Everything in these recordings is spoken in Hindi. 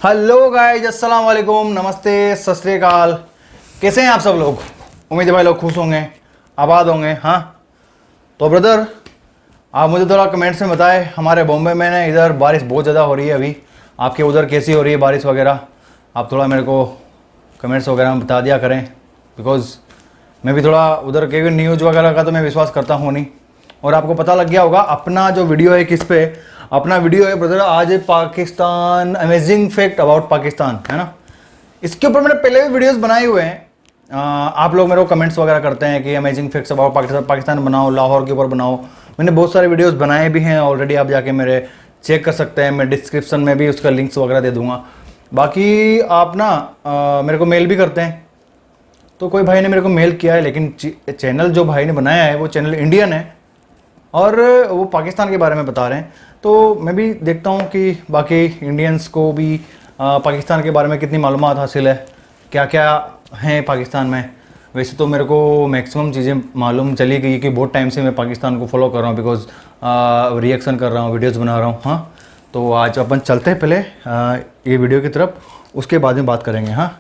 हेलो गाइस, अस्सलाम वालेकुम, नमस्ते, सत श्री अकाल। कैसे हैं आप सब लोग? उम्मीद है भाई लोग खुश होंगे, आबाद होंगे। हाँ तो ब्रदर, आप मुझे थोड़ा कमेंट्स में बताएं। हमारे बॉम्बे में ना इधर बारिश बहुत ज़्यादा हो रही है अभी। आपके उधर कैसी हो रही है बारिश वगैरह? आप थोड़ा मेरे को कमेंट्स वगैरह में बता दिया करें, बिकॉज़ मैं भी थोड़ा उधर के न्यूज़ वगैरह का तो मैं विश्वास करता हूँ नहीं। और आपको पता लग गया होगा अपना जो वीडियो है किस पे, अपना वीडियो है ब्रदर आज Pakistan, amazing fact about Pakistan, है ना। इसके ऊपर मैंने पहले भी वीडियोस बनाए हुए हैं। आप लोग मेरे को कमेंट्स वगैरह करते हैं कि अमेजिंग फैक्ट्स अबाउट पाकिस्तान बनाओ, लाहौर के ऊपर बनाओ। मैंने बहुत सारे वीडियोस बनाए भी हैं ऑलरेडी, आप जाके मेरे चेक कर सकते हैं। मैं डिस्क्रिप्शन में भी उसका लिंक्स वगैरह दे दूंगा। बाकी आप ना मेरे को मेल भी करते हैं। तो कोई भाई ने मेरे को मेल किया है, लेकिन चैनल जो भाई ने बनाया है वो चैनल इंडियन है और वो पाकिस्तान के बारे में बता रहे हैं। तो मैं भी देखता हूँ कि बाकी इंडियंस को भी पाकिस्तान के बारे में कितनी मालूमात हासिल है, क्या क्या हैं पाकिस्तान में। वैसे तो मेरे को मैक्सिमम चीज़ें मालूम चली गई कि बहुत टाइम से मैं पाकिस्तान को फॉलो कर रहा हूँ, बिकॉज रिएक्शन कर रहा हूँ, वीडियोस बना रहा हूँ। हाँ तो आज अपन चलते हैं पहले ये वीडियो की तरफ, उसके बाद में बात करेंगे। हाँ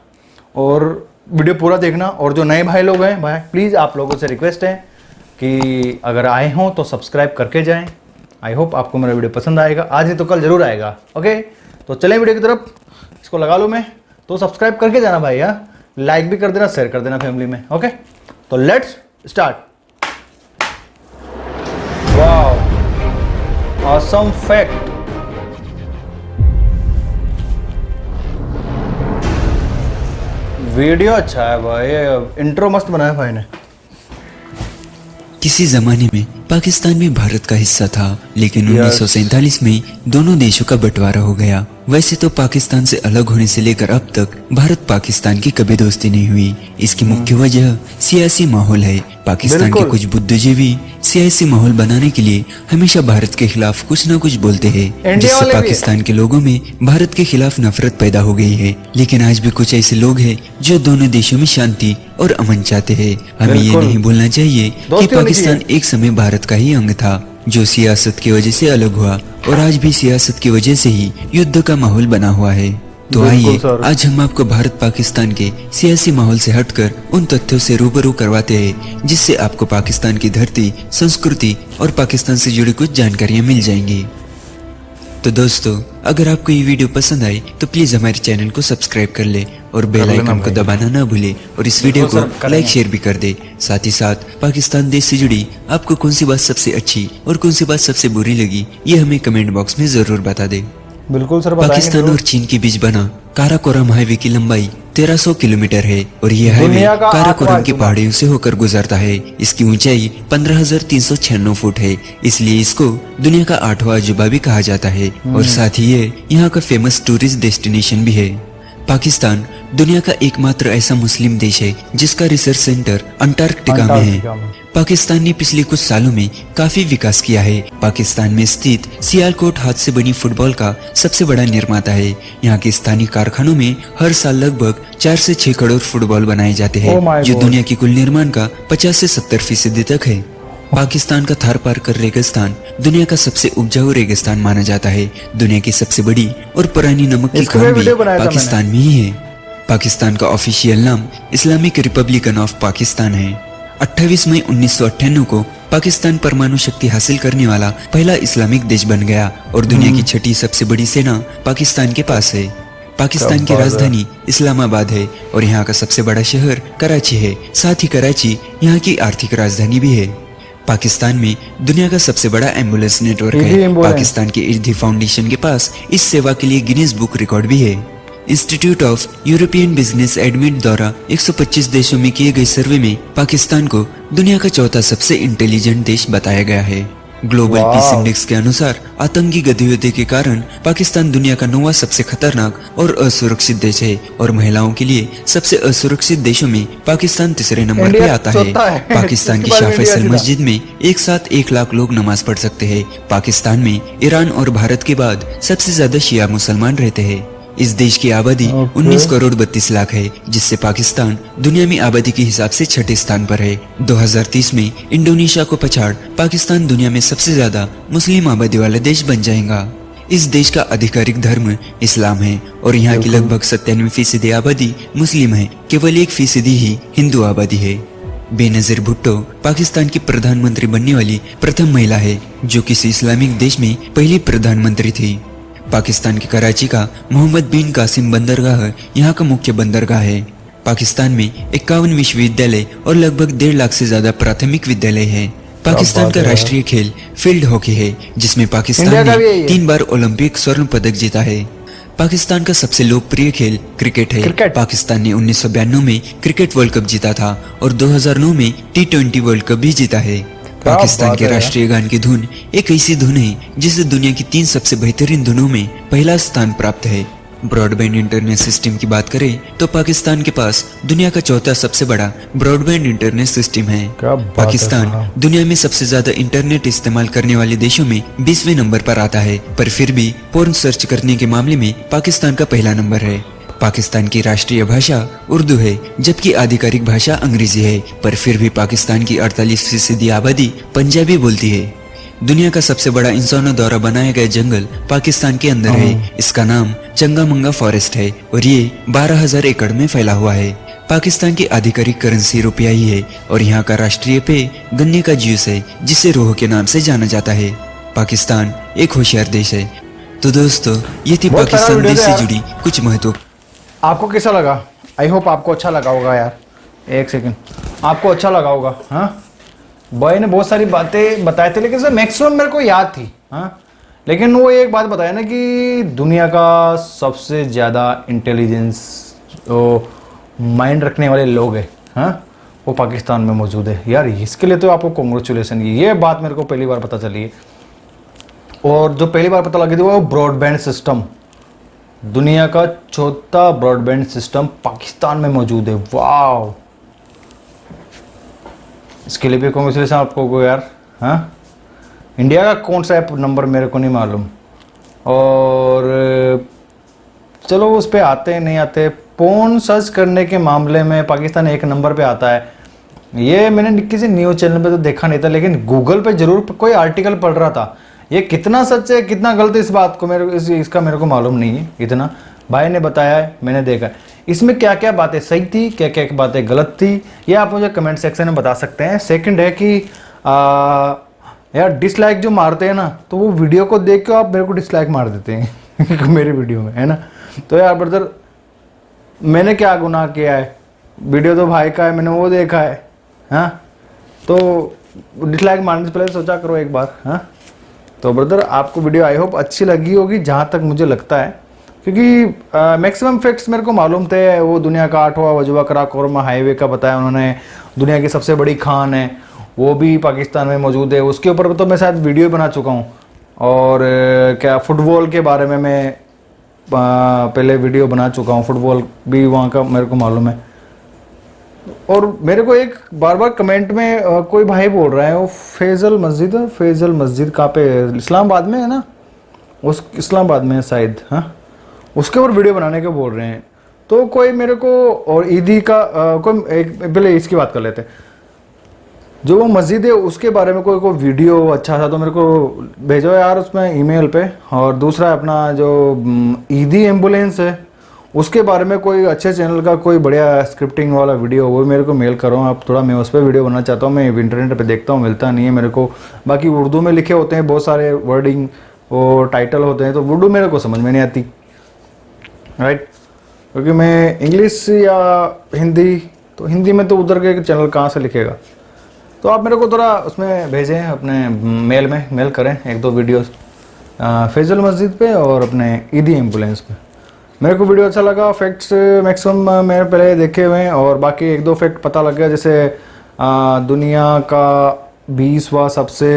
और वीडियो पूरा देखना। और जो नए भाई लोग हैं, भाई प्लीज़ आप लोगों से रिक्वेस्ट है कि अगर आए हों तो सब्सक्राइब करके जाएं। आई होप आपको मेरा वीडियो पसंद आएगा, आज नहीं तो कल जरूर आएगा। ओके तो चलें वीडियो की तरफ। इसको लगा लो मैं तो सब्सक्राइब करके जाना भाई। हाँ लाइक भी कर देना, शेयर कर देना फैमिली में। ओके तो let's start. Wow, awesome fact. Video अच्छा है भाई, इंट्रो मस्त बनाया भाई ने। किसी जमाने में पाकिस्तान भी भारत का हिस्सा था, लेकिन 1947 में दोनों देशों का बंटवारा हो गया। वैसे तो पाकिस्तान से अलग होने से लेकर अब तक भारत पाकिस्तान की कभी दोस्ती नहीं हुई। इसकी मुख्य वजह सियासी माहौल है। पाकिस्तान के कुछ बुद्धिजीवी सियासी माहौल बनाने के लिए हमेशा भारत के खिलाफ कुछ न कुछ बोलते हैं, जिससे पाकिस्तान के लोगों में भारत के खिलाफ नफरत पैदा हो गई है। लेकिन आज भी कुछ ऐसे लोग हैं जो दोनों देशों में शांति और अमन चाहते हैं। हमें ये नहीं भूलना चाहिए कि पाकिस्तान एक समय भारत का ही अंग था, जो सियासत की वजह से अलग हुआ और आज भी सियासत की वजह से ही युद्ध का माहौल बना हुआ है। तो आइए आज हम आपको भारत पाकिस्तान के सियासी माहौल से हटकर उन तथ्यों से रूबरू करवाते हैं, जिससे आपको पाकिस्तान की धरती, संस्कृति और पाकिस्तान से जुड़ी कुछ जानकारियां मिल जाएंगी। तो दोस्तों, अगर आपको ये वीडियो पसंद आए तो प्लीज हमारे चैनल को सब्सक्राइब कर ले और बेल आइकन को दबाना ना भूले और इस वीडियो को लाइक शेयर भी कर दे। साथ ही साथ पाकिस्तान देश से जुड़ी आपको कौन सी बात सबसे अच्छी और कौन सी बात सबसे बुरी लगी, ये हमें कमेंट बॉक्स में जरूर बता दे। बिल्कुल सर, पाकिस्तान और चीन के बीच बना काराकोरम हाईवे की लंबाई 1300 किलोमीटर है और यह हाईवे काराकोरम की पहाड़ियों से होकर गुजरता है। इसकी ऊंचाई 15,396 फुट है, इसलिए इसको दुनिया का 8वां अजूबा भी कहा जाता है। और साथ ही ये यहाँ का फेमस टूरिस्ट डेस्टिनेशन भी है। पाकिस्तान दुनिया का एकमात्र ऐसा मुस्लिम देश है जिसका रिसर्च सेंटर अंटार्कटिका में है। पाकिस्तान ने पिछले कुछ सालों में काफी विकास किया है। पाकिस्तान में स्थित सियालकोट हाथ से बनी फुटबॉल का सबसे बड़ा निर्माता है। यहाँ के स्थानीय कारखानों में हर साल लगभग 4 से 6 करोड़ फुटबॉल बनाए जाते हैं, जो दुनिया की कुल निर्माण का 50 से 70% तक है। पाकिस्तान का थार पारकर रेगिस्तान दुनिया का सबसे उपजाऊ रेगिस्तान माना जाता है। दुनिया की सबसे बड़ी और पुरानी नमक की खान भी पाकिस्तान में ही है। पाकिस्तान का ऑफिशियल नाम इस्लामिक रिपब्लिकन ऑफ पाकिस्तान है। 28 मई 1998 को पाकिस्तान परमाणु शक्ति हासिल करने वाला पहला इस्लामिक देश बन गया और दुनिया की 6ठी सबसे बड़ी सेना पाकिस्तान के पास है। पाकिस्तान की राजधानी इस्लामाबाद है और यहाँ का सबसे बड़ा शहर कराची है। साथ ही कराची यहाँ की आर्थिक राजधानी भी है। पाकिस्तान में दुनिया का सबसे बड़ा एम्बुलेंस नेटवर्क है। पाकिस्तान के इर्दी फाउंडेशन के पास इस सेवा के लिए गिनीज बुक रिकॉर्ड भी है। Institute of European business admit द्वारा 125 देशों में किए गए सर्वे में पाकिस्तान को दुनिया का 4था सबसे इंटेलिजेंट देश बताया गया है। ग्लोबल पीस इंडेक्स के अनुसार आतंकी गतिविधि के कारण पाकिस्तान दुनिया का 9वां सबसे खतरनाक और असुरक्षित देश है और महिलाओं के लिए सबसे असुरक्षित देशों में पाकिस्तान तीसरे नंबर पे आता है। पाकिस्तान की शाह फैसल मस्जिद में एक साथ 1 लाख लोग नमाज पढ़ सकते हैं। पाकिस्तान में ईरान और भारत के बाद सबसे ज्यादा शिया मुसलमान रहते हैं। इस देश की आबादी 19 करोड़ 32 लाख है, जिससे पाकिस्तान दुनिया में आबादी के हिसाब से 6ठे स्थान पर है। 2030 में इंडोनेशिया को पछाड़ पाकिस्तान दुनिया में सबसे ज्यादा मुस्लिम आबादी वाला देश बन जाएगा। इस देश का आधिकारिक धर्म इस्लाम है और यहाँ की लगभग 97% आबादी मुस्लिम है। केवल 1% ही हिंदू आबादी है। बेनजीर भुट्टो पाकिस्तान की प्रधानमंत्री बनने वाली प्रथम महिला है जो किसी इस्लामिक देश में पहली प्रधानमंत्री थी। पाकिस्तान के कराची का मोहम्मद बिन कासिम बंदरगाह यहाँ का मुख्य बंदरगाह है। पाकिस्तान में 51 विश्वविद्यालय और लगभग 1.5 लाख से ज्यादा प्राथमिक विद्यालय है। पाकिस्तान का राष्ट्रीय खेल फील्ड हॉकी है जिसमें पाकिस्तान ने 3 बार ओलंपिक स्वर्ण पदक जीता है। पाकिस्तान का सबसे लोकप्रिय खेल क्रिकेट है। पाकिस्तान ने 1992 में क्रिकेट वर्ल्ड कप जीता था और 2009 में T20 वर्ल्ड कप भी जीता है। पाकिस्तान के राष्ट्रीय गान की धुन एक ऐसी धुन है जिसे दुनिया की 3 सबसे बेहतरीन धुनों में पहला स्थान प्राप्त है। ब्रॉडबैंड इंटरनेट सिस्टम की बात करें तो पाकिस्तान के पास दुनिया का चौथा सबसे बड़ा ब्रॉडबैंड इंटरनेट सिस्टम है। पाकिस्तान दुनिया में सबसे ज्यादा इंटरनेट इस्तेमाल करने वाले देशों में 20वें नंबर पर आता है, पर फिर भी पोर्न सर्च करने के मामले में पाकिस्तान का पहला नंबर है। पाकिस्तान की राष्ट्रीय भाषा उर्दू है जबकि आधिकारिक भाषा अंग्रेजी है, पर फिर भी पाकिस्तान की 48% आबादी पंजाबी बोलती है। दुनिया का सबसे बड़ा इंसानों द्वारा बनाया गया जंगल पाकिस्तान के अंदर है। इसका नाम चंगामंगा फॉरेस्ट है और ये 12,000 एकड़ में फैला हुआ है। पाकिस्तान की आधिकारिक करेंसी रुपया ही है और यहाँ का राष्ट्रीय पेय गन्ने का जूस है जिसे रोह के नाम से जाना जाता है। पाकिस्तान एक होशियार देश है। तो दोस्तों ये थी पाकिस्तान देश से जुड़ी कुछ महत्व। आपको कैसा लगा? आई होप आपको अच्छा लगा होगा यार। एक सेकंड, आपको अच्छा लगा होगा। हाँ, बॉय ने बहुत सारी बातें बताए थे लेकिन सर मैक्सिमम मेरे को याद थी। हाँ, लेकिन वो एक बात बताया ना कि दुनिया का सबसे ज़्यादा इंटेलिजेंस माइंड रखने वाले लोग हैं, हाँ, वो पाकिस्तान में मौजूद है। यार इसके लिए तो आपको कॉन्ग्रेचुलेसन, ये बात मेरे को पहली बार पता चली है। और जो पहली बार पता लगी थी वो ब्रॉडबैंड सिस्टम, दुनिया का चौथा ब्रॉडबैंड सिस्टम पाकिस्तान में मौजूद है। वाह, इसके लिए भी कॉन्ग्रेचुलेसन आपको यार। हाँ, इंडिया का कौन सा ऐप नंबर मेरे को नहीं मालूम। और चलो उस पर आते नहीं आते, पोर्न सर्च करने के मामले में पाकिस्तान 1 नंबर पे आता है। ये मैंने किसी न्यूज़ चैनल पे तो देखा नहीं था लेकिन गूगल पे जरूर कोई आर्टिकल पढ़ रहा था। ये कितना सच है कितना गलत इस बात को इसका मेरे को मालूम नहीं है। इतना भाई ने बताया है, मैंने देखा है। इसमें क्या क्या बातें सही थी, क्या क्या बातें गलत थी, ये आप मुझे कमेंट सेक्शन में बता सकते हैं। सेकंड है कि यार डिसलाइक जो मारते हैं ना, तो वो वीडियो को देख के आप मेरे को डिसलाइक मार देते हैं मेरे वीडियो में, है ना। तो यार ब्रदर, मैंने क्या गुनाह किया है? वीडियो तो भाई का है, मैंने वो देखा है। हाँ, तो डिसलाइक मारने से पहले सोचा करो एक बार। हाँ, तो ब्रदर आपको वीडियो आई होप अच्छी लगी होगी जहाँ तक मुझे लगता है, क्योंकि मैक्सिमम फैक्ट्स मेरे को मालूम थे। वो दुनिया का 8वां वजवा कराकोरम हाईवे का बताया उन्होंने, दुनिया की सबसे बड़ी खान है वो भी पाकिस्तान में मौजूद है। उसके ऊपर तो मैं शायद वीडियो बना चुका हूँ। और क्या फुटबॉल के बारे में मैं पहले वीडियो बना चुका हूँ, फुटबॉल भी वहाँ का मेरे को मालूम है। और मेरे को एक बार बार कमेंट में कोई भाई बोल रहा है वो फैजल मस्जिद कहाँ पे? इस्लामाबाद में है ना, उस इस्लामाबाद में है शायद। हाँ, उसके ऊपर वीडियो बनाने के बोल रहे हैं। तो कोई मेरे को, और ईदी का कोई एक पहले इसकी बात कर लेते हैं। जो वो मस्जिद है उसके बारे में कोई वीडियो अच्छा था तो मेरे को भेजो यार उसमें ईमेल पे। और दूसरा अपना जो ईदी एम्बुलेंस है उसके बारे में कोई अच्छे चैनल का कोई बढ़िया स्क्रिप्टिंग वाला वीडियो वो मेरे को मेल करो आप थोड़ा। मैं उस पर वीडियो बनाना चाहता हूँ। मैं इंटरनेट पे देखता हूँ, मिलता नहीं है मेरे को। बाकी उर्दू में लिखे होते हैं बहुत सारे वर्डिंग और टाइटल होते हैं, तो उर्दू मेरे को समझ में नहीं आती, राइट। क्योंकि मैं इंग्लिश या हिंदी, तो हिंदी में तो उधर के चैनल कहाँ से लिखेगा। तो आप मेरे को थोड़ा उसमें भेजें, अपने मेल में मेल करें 1-2 वीडियोस फैजल मस्जिद पे और अपने ईदी एम्बुलेंस पे। मेरे को वीडियो अच्छा लगा। फैक्ट्स मैक्सिमम मैंने पहले देखे हुए हैं और बाकी 1-2 फैक्ट पता लग गया। जैसे दुनिया का 20वां सबसे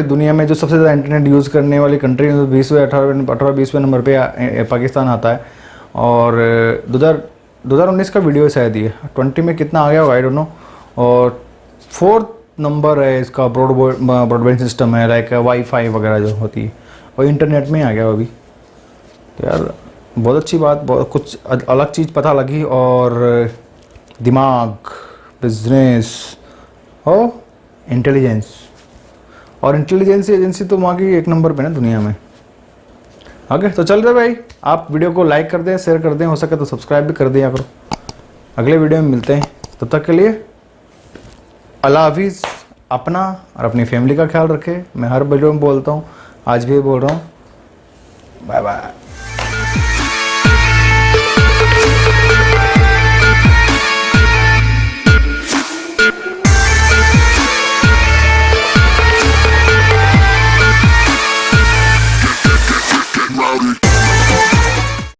दुनिया में जो सबसे ज़्यादा इंटरनेट यूज़ करने वाली कंट्री 18वें नंबर पे पाकिस्तान आता है। और 2019 का वीडियो शायद ये 20 में कितना आ गया होगा, आई डोंट नो। और 4th नंबर है इसका ब्रॉडबैंड सिस्टम है, लाइक वाईफाई वगैरह जो होती है, और इंटरनेट में आ गया अभी। तो यार बहुत अच्छी बात, बहुत कुछ अलग चीज़ पता लगी। और दिमाग, बिजनेस और इंटेलिजेंस और इंटेलिजेंस एजेंसी तो वहाँ की एक नंबर पे ना दुनिया में। ओके, तो चल रहे भाई, आप वीडियो को लाइक कर दें, शेयर कर दें, हो सके तो सब्सक्राइब भी कर दिया करो। अगले वीडियो में मिलते हैं, तब तक के लिए अल्लाह हाफिज़। अपना और अपनी फैमिली का ख्याल रखें। मैं हर वीडियो में बोलता हूँ, आज भी बोल रहा हूँ। Bye bye.